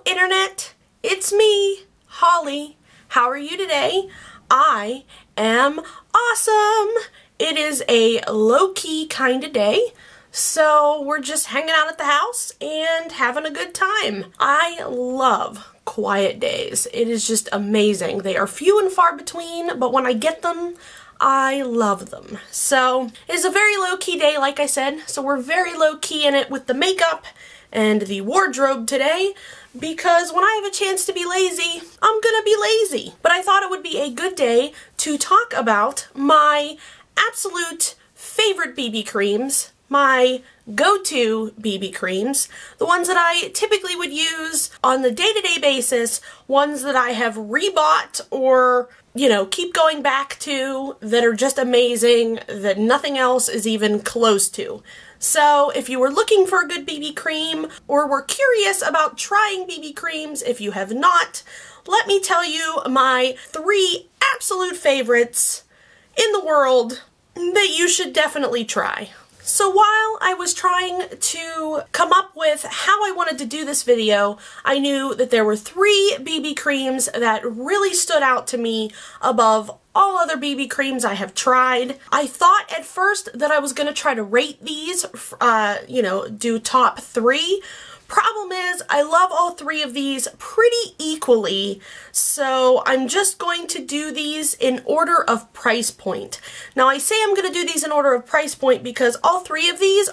Internet, it's me, Holly. How are you today? I am awesome. It is a low-key kind of day, so we're just hanging out at the house and having a good time. I love quiet days. It is just amazing. They are few and far between, but when I get them, I love them. So it's a very low-key day, like I said, so we're very low-key in it with the makeup and the wardrobe today, because when I have a chance to be lazy, I'm gonna be lazy. But I thought it would be a good day to talk about my absolute favorite BB creams, my go-to BB creams, the ones that I typically would use on the day-to-day basis, ones that I have rebought or, you know, keep going back to, that are just amazing, that nothing else is even close to. So if you were looking for a good BB cream or were curious about trying BB creams, if you have not, let me tell you my 3 absolute favorites in the world that you should definitely try. So while I was trying to come up with how I wanted to do this video, I knew that there were 3 BB creams that really stood out to me above all other BB creams I have tried. I thought at first that I was going to try to rate these, you know, do top 3. Problem is, I love all 3 of these pretty equally, so I'm just going to do these in order of price point. Now, I say I'm going to do these in order of price point because all 3 of these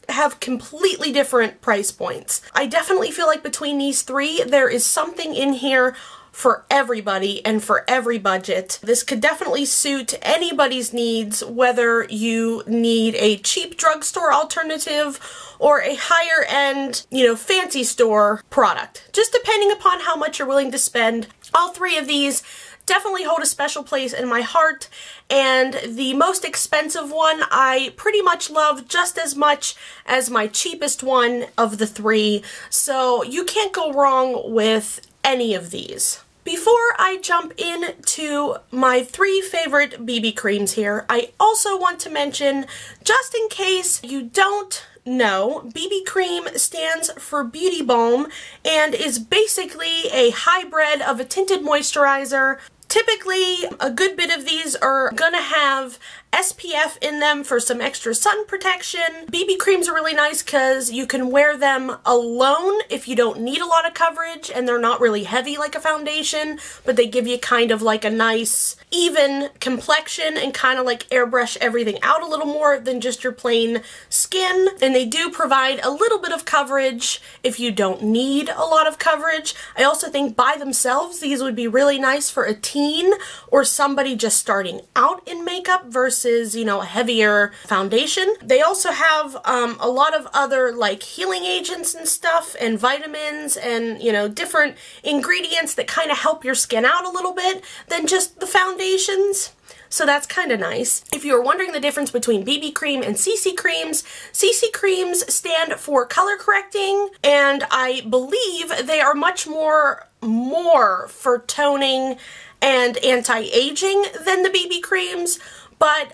have completely different price points. I definitely feel like between these 3, there is something in here for everybody and for every budget. This could definitely suit anybody's needs, whether you need a cheap drugstore alternative or a higher end, you know, fancy store product. Just depending upon how much you're willing to spend. All 3 of these definitely hold a special place in my heart, and the most expensive one I pretty much love just as much as my cheapest one of the 3, so you can't go wrong with any of these. Before I jump into my 3 favorite BB creams here, I also want to mention, just in case you don't know, BB cream stands for Beauty Balm and is basically a hybrid of a tinted moisturizer. Typically, a good bit of these are gonna have SPF in them for some extra sun protection. BB creams are really nice because you can wear them alone if you don't need a lot of coverage, and they're not really heavy like a foundation, but they give you kind of like a nice even complexion and kind of like airbrush everything out a little more than just your plain skin. And they do provide a little bit of coverage if you don't need a lot of coverage. I also think by themselves these would be really nice for a teen or somebody just starting out in makeup versus, you know, a heavier foundation. They also have a lot of other like healing agents and stuff and vitamins and, you know, different ingredients that kind of help your skin out a little bit than just the foundations. So that's kind of nice. If you're wondering the difference between BB cream and CC creams stand for color correcting, and I believe they are much more for toning and anti-aging than the BB creams. But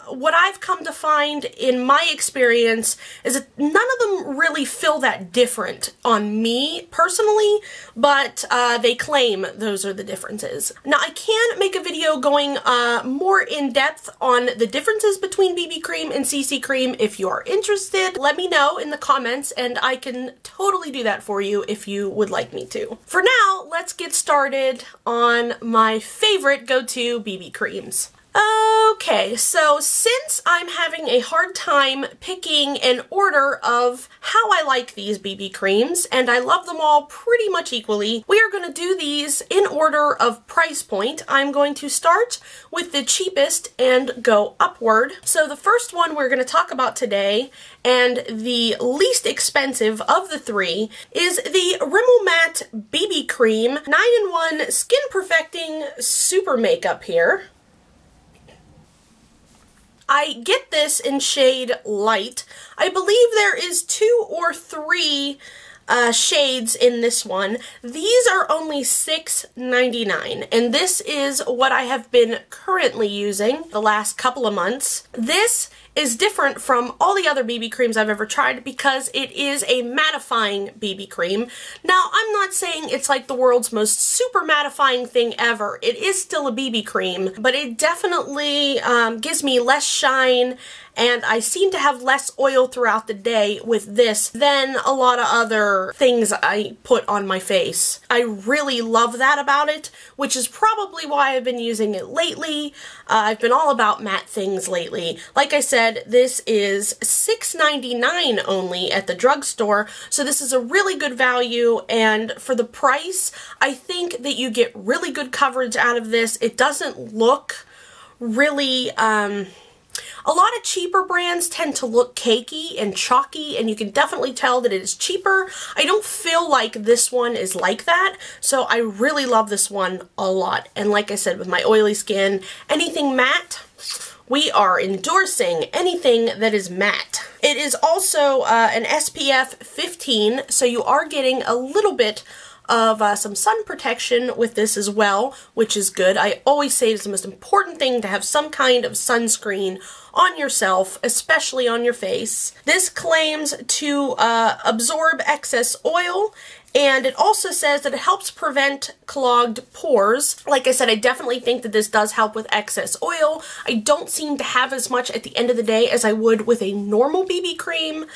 what I've come to find in my experience is that none of them really feel that different on me personally, but they claim those are the differences. Now, I can make a video going more in depth on the differences between BB cream and CC cream. If you are interested, let me know in the comments and I can totally do that for you if you would like me to. For now, let's get started on my favorite go-to BB creams. Okay, so since I'm having a hard time picking an order of how I like these BB creams, and I love them all pretty much equally, we are going to do these in order of price point. I'm going to start with the cheapest and go upward. So the first one we're going to talk about today, and the least expensive of the 3, is the Rimmel Matte BB Cream 9-in-1 Skin Perfecting Super Makeup here. I get this in shade Light. I believe there is 2 or 3 shades in this one. These are only $6.99, and this is what I have been currently using the last couple of months. This is different from all the other BB creams I've ever tried because it is a mattifying BB cream. Now, I'm not saying it's like the world's most super mattifying thing ever. It is still a BB cream, but it definitely gives me less shine, and I seem to have less oil throughout the day with this than a lot of other things I put on my face. I really love that about it, which is probably why I've been using it lately. I've been all about matte things lately. Like I said, this is $6.99 only at the drugstore, so this is a really good value, and for the price, I think that you get really good coverage out of this. It doesn't look really, a lot of cheaper brands tend to look cakey and chalky, and you can definitely tell that it is cheaper. I don't feel like this one is like that, so I really love this one a lot. And like I said, with my oily skin, anything matte, we are endorsing anything that is matte. It is also an SPF 15, so you are getting a little bit of some sun protection with this as well, which is good. I always say it's the most important thing to have some kind of sunscreen on yourself, especially on your face. This claims to absorb excess oil, and it also says that it helps prevent clogged pores. Like I said, I definitely think that this does help with excess oil. I don't seem to have as much at the end of the day as I would with a normal BB cream.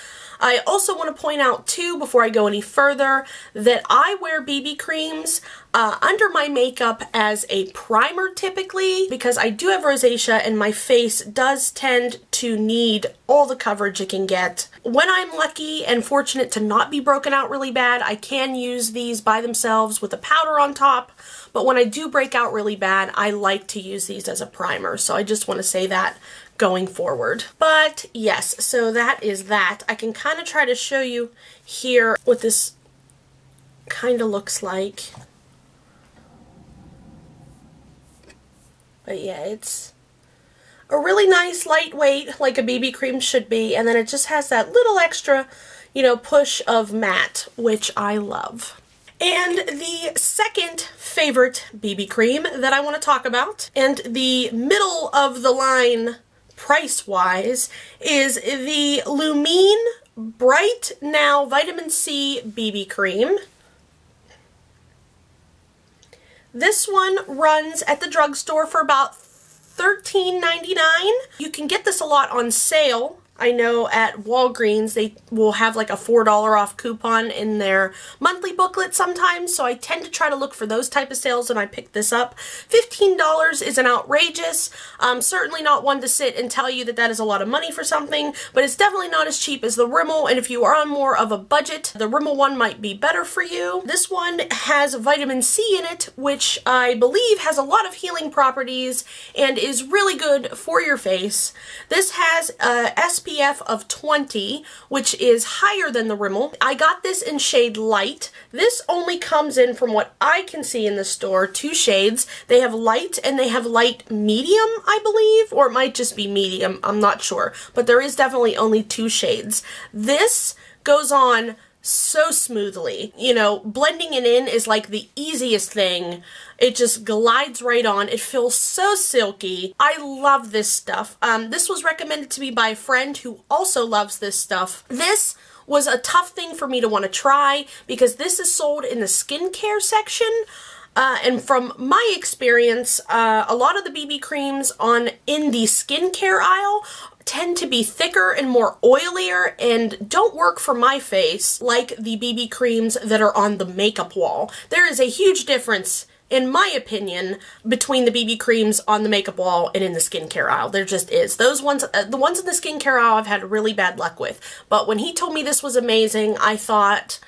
I also want to point out too, before I go any further, that I wear BB creams under my makeup as a primer typically, because I do have rosacea and my face does tend to need all the coverage it can get. When I'm lucky and fortunate to not be broken out really bad, I can use these by themselves with a powder on top, but when I do break out really bad, I like to use these as a primer, so I just want to say that going forward. But yes, so that is that. I can kind of try to show you here what this kind of looks like. But yeah, it's a really nice lightweight, like a BB cream should be, and then it just has that little extra, you know, push of matte, which I love. And the second favorite BB cream that I want to talk about, and the middle of the line price-wise, is the Lumene Bright Now Vitamin C BB Cream. This one runs at the drugstore for about $13.99. You can get this a lot on sale. I know at Walgreens they will have like a $4 off coupon in their monthly booklet sometimes, so I tend to try to look for those type of sales when I pick this up. $15 isn't outrageous. Certainly not one to sit and tell you that that is a lot of money for something, but it's definitely not as cheap as the Rimmel, and if you are on more of a budget, the Rimmel one might be better for you. This one has vitamin C in it, which I believe has a lot of healing properties and is really good for your face. This has SPF of 20, which is higher than the Rimmel. I got this in shade light. This only comes in, from what I can see in the store, 2 shades. They have light and they have light medium, I believe, or it might just be medium, I'm not sure, but there is definitely only 2 shades. This goes on so smoothly. You know, blending it in is like the easiest thing. It just glides right on. It feels so silky. I love this stuff. This was recommended to me by a friend who also loves this stuff. This was a tough thing for me to want to try because this is sold in the skincare section. And from my experience, a lot of the BB creams in the skincare aisle tend to be thicker and more oilier and don't work for my face like the BB creams that are on the makeup wall. There is a huge difference, in my opinion, between the BB creams on the makeup wall and in the skincare aisle. There just is. Those ones, the ones in the skincare aisle I've had really bad luck with. But when he told me this was amazing, I thought,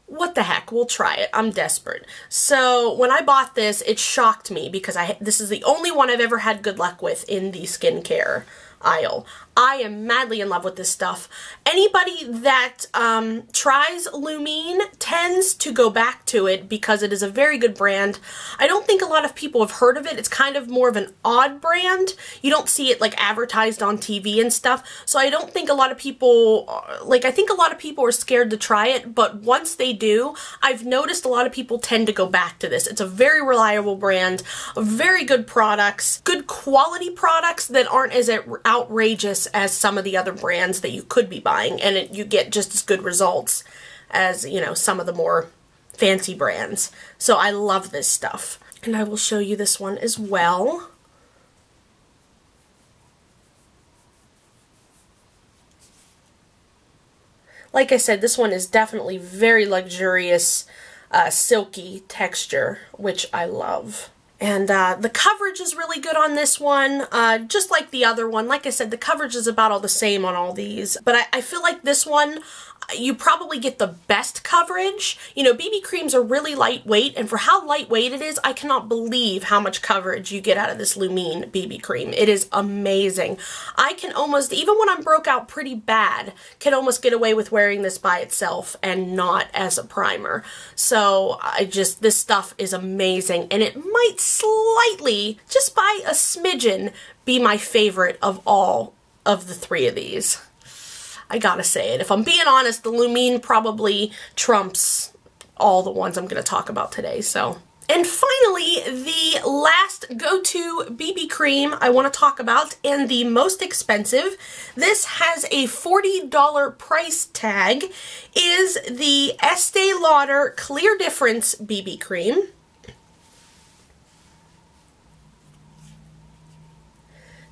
what the heck, we'll try it. I'm desperate. So when I bought this, it shocked me because this is the only one I've ever had good luck with in the skincare aisle. I am madly in love with this stuff. Anybody that tries Lumene tends to go back to it because it is a very good brand. I don't think a lot of people have heard of it. It's kind of more of an odd brand. You don't see it like advertised on TV and stuff. So I don't think a lot of people, like I think a lot of people are scared to try it, but once they do, I've noticed a lot of people tend to go back to this. It's a very reliable brand, very good products, good quality products that aren't as outrageous this as some of the other brands that you could be buying, and you get just as good results as, you know, some of the more fancy brands. So I love this stuff. And I will show you this one as well. Like I said, this one is definitely very luxurious, silky texture, which I love. And the coverage is really good on this one, just like the other one. Like I said, the coverage is about all the same on all these, but I feel like this one, you probably get the best coverage. You know, BB creams are really lightweight, and for how lightweight it is, I cannot believe how much coverage you get out of this Lumine BB cream. It is amazing. I can almost, even when I'm broke out pretty bad, can almost get away with wearing this by itself and not as a primer. So this stuff is amazing, and it might slightly, just by a smidgen, be my favorite of all of the three of these. I gotta say it. If I'm being honest, the Lumine probably trumps all the ones I'm gonna talk about today, so. And finally, the last go-to BB cream I want to talk about, and the most expensive, this has a $40 price tag, is the Estee Lauder Clear Difference BB cream.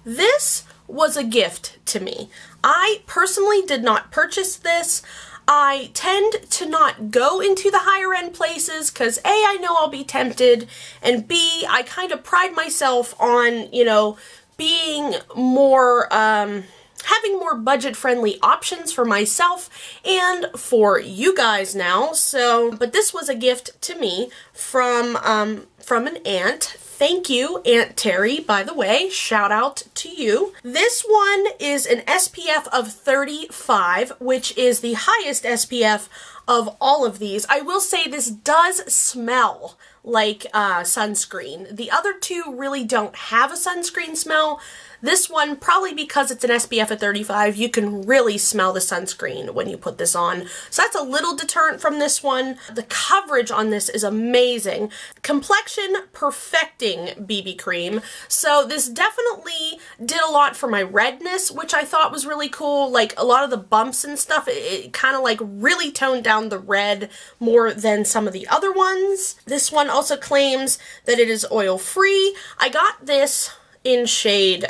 This was a gift to me. I personally did not purchase this. I tend to not go into the higher end places because A, I know I'll be tempted, and B, I kind of pride myself on, you know, being more, having more budget-friendly options for myself and for you guys now. So, but this was a gift to me from an aunt. Thank you, Aunt Terry, by the way. Shout out to you. This one is an SPF of 35, which is the highest SPF of all of these. I will say this does smell like sunscreen. The other two really don't have a sunscreen smell. This one, probably because it's an SPF of 35, you can really smell the sunscreen when you put this on. So that's a little deterrent from this one. The coverage on this is amazing. Complexion perfecting BB cream. So this definitely did a lot for my redness, which I thought was really cool. Like a lot of the bumps and stuff, it kind of like really toned down the red more than some of the other ones. This one also claims that it is oil free. I got this in shade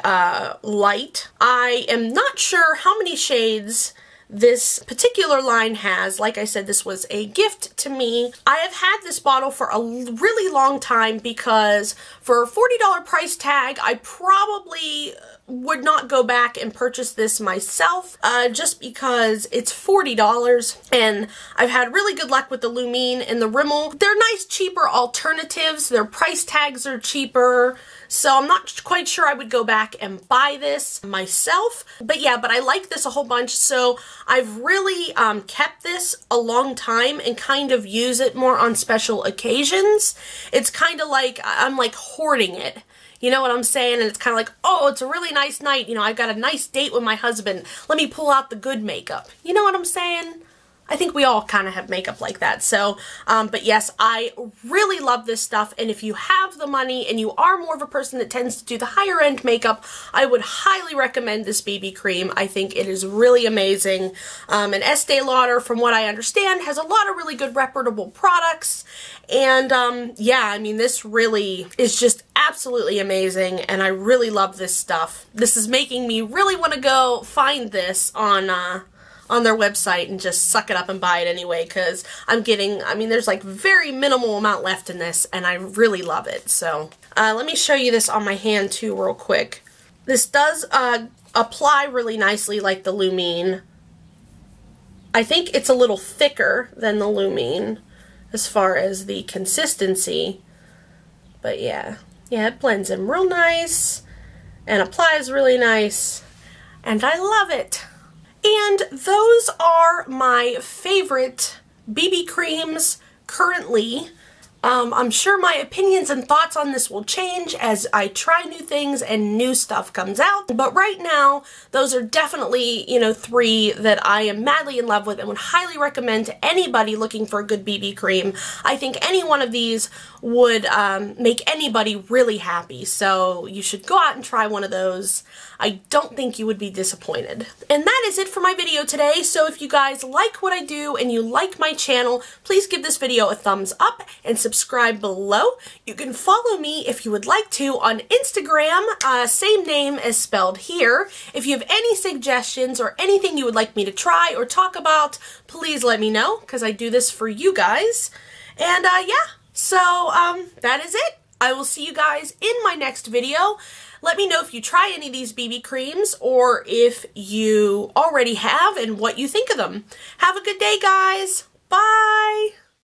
light. I am not sure how many shades this particular line has. Like I said, this was a gift to me. I have had this bottle for a really long time because for a $40 price tag, I probably would not go back and purchase this myself, just because it's $40, and I've had really good luck with the Lumine and the Rimmel. They're nice, cheaper alternatives. Their price tags are cheaper, so I'm not quite sure I would go back and buy this myself. But yeah, but I like this a whole bunch, so I've really kept this a long time and kind of use it more on special occasions. It's kind of like, I'm like hoarding it. You know what I'm saying? And it's kind of like, oh, it's a really nice night. You know, I've got a nice date with my husband. Let me pull out the good makeup. You know what I'm saying? I think we all kind of have makeup like that. So, but yes, I really love this stuff. And if you have the money and you are more of a person that tends to do the higher end makeup, I would highly recommend this BB cream. I think it is really amazing. And Estee Lauder, from what I understand, has a lot of really good reputable products. And yeah, I mean, this really is just absolutely amazing, and I really love this stuff. This is making me really want to go find this on their website and just suck it up and buy it anyway, because I'm getting, I mean, there's like very minimal amount left in this, and I really love it. So let me show you this on my hand too real quick. This does apply really nicely like the Lumine. I think it's a little thicker than the Lumine as far as the consistency, but yeah, it blends in real nice and applies really nice, and I love it. And those are my favorite BB creams currently. I'm sure my opinions and thoughts on this will change as I try new things and new stuff comes out. But right now, those are definitely, you know, 3 that I am madly in love with and would highly recommend to anybody looking for a good BB cream. I think any one of these would make anybody really happy. So you should go out and try one of those. I don't think you would be disappointed. And that is it for my video today. So if you guys like what I do and you like my channel, please give this video a thumbs up and subscribe below. You can follow me if you would like to on Instagram, same name as spelled here. If you have any suggestions or anything you would like me to try or talk about, please let me know, because I do this for you guys. And yeah, so that is it. I will see you guys in my next video. Let me know if you try any of these BB creams or if you already have and what you think of them. Have a good day, guys. Bye!